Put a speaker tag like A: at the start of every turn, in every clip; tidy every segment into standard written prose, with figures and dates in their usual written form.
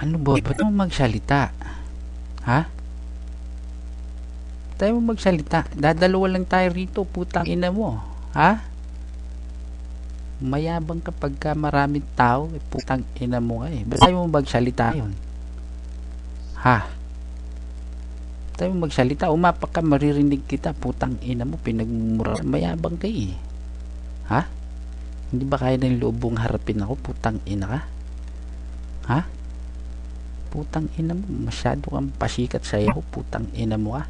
A: Ano ba? Ba't mo magsalita? Ha? Tayo mo magsalita. Dadalawa lang tayo rito, putang ina mo. Ha? Mayabang kapag ka maraming tao, putang ina mo nga eh. Ba't tayo mo magsalita yun? Ha? Tayo mo magsalita. Umapak ka, maririnig kita. Putang ina mo, pinagmumura. Mayabang ka eh. Ha? Hindi ba kaya ng loobong harapin ako? Putang ina ka? Ha? Putang ina mo, masyado kang pasikat sa iyo. Putang ina mo ka.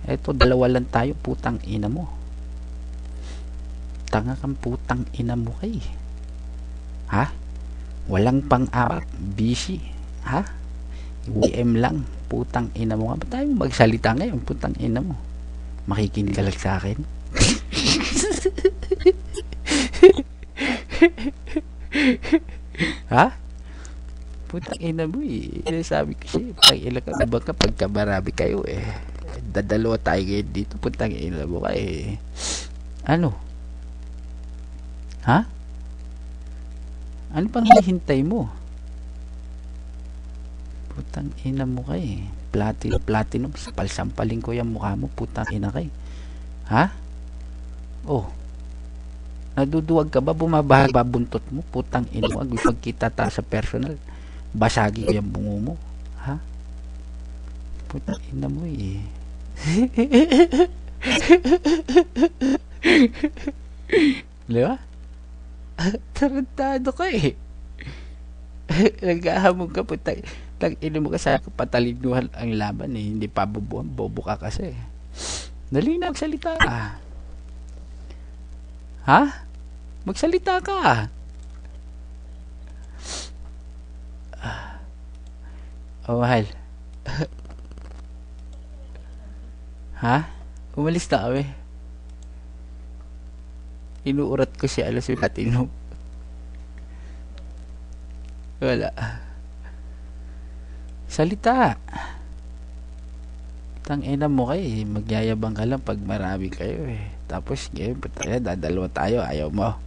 A: Eto, dalawa lang tayo. Putang ina mo. Tanga kang putang ina mo kay. Ha? Walang pang-apak. Busy. Ha? WM lang. Putang ina mo ka. Ba't tayo magsalita ngayon? Putang ina mo. Makikinig ka lang sa akin. Ha? Putang ina mo eh. Sabi ko siya, putang ina ka ba kapag kamarami kayo eh. Dadalawa tayo ngayon dito. Putang ina mo ka eh. Ano? Ha? Ano pang hinihintay mo? Putang ina mo ka eh. Platinum. Sampal-sampalin ko yung mukha mo. Putang ina ka eh. Ha? Oh. Naduduwag ka ba? Bumabahag ba buntot mo? Putang ina mo. Gusto magkita ta sa personal. Basagi ko yung bungo mo. Ha? Putang ina mo eh. Di ba? Tarantado ka eh. Naghahamon ka putang ina mo ka sa patalinuhan ang laban eh. Hindi pa bubuhan. Bobo ka kasi. Dali na magsalita ka. Ha? Magsalita ka. Oh, mahal. Ha? Umalis na kami. Inuurat ko si Alas yung Latino. Wala. Salita. Tang ina mo kayo eh. Magyayabang ka lang pag marami kayo eh. Tapos ngayon, dadalawa tayo. Ayaw mo.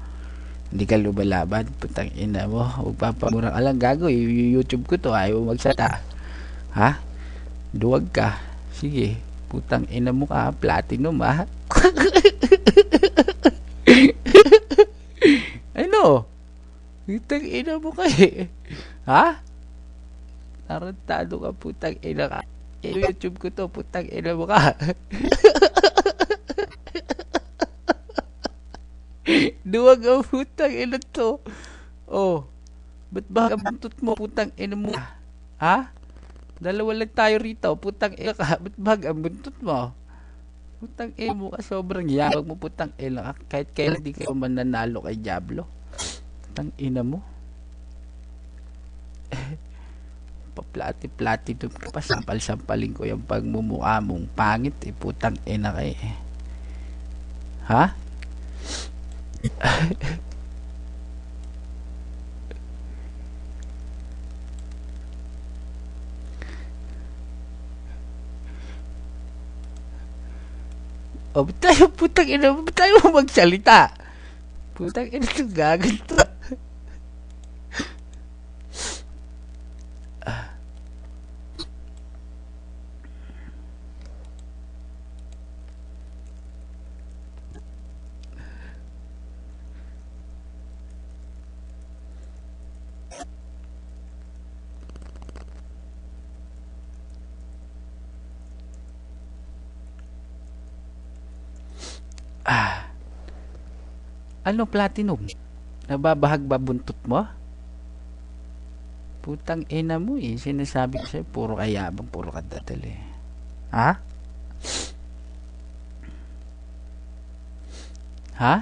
A: Hindi ka lumalaban. Putang ina mo. Magpapamura ka lang. Gago. YouTube ko to. Ayaw mo magsata. Ha? Duwag ka. Sige. Putang ina mo ka. Platinum ha. Ano? Putang ina mo ka eh. Ha? Tarantado ka. Putang ina ka. YouTube ko to. Putang ina mo ka. Duwag ang putang ina to. Oh. Ba't ba ang buntot mo? Putang ina mo. Ha? Dalawa lang tayo rito. Putang ina ka. Ba't bag ang buntot mo? Putang ina mo ka. Sobrang yabang mo. Putang ina ka. Kahit kailan di kayo mananalo kay Diablo. Putang ina mo. Paplati-plati doon ka pa. Sampal-sampalin ko yung pagmumukha mong pangit. Eh. Putang ina ka eh. Ha? O, ba't tayo putang ina mo? Ba't tayo magsalita? Putang ina ito gaganto. Ano platinum? Nababahag ba buntot mo? Putang ina mo eh. Sinasabi ko sa'yo, puro kayabang, puro kadadal eh. Ha? Ha?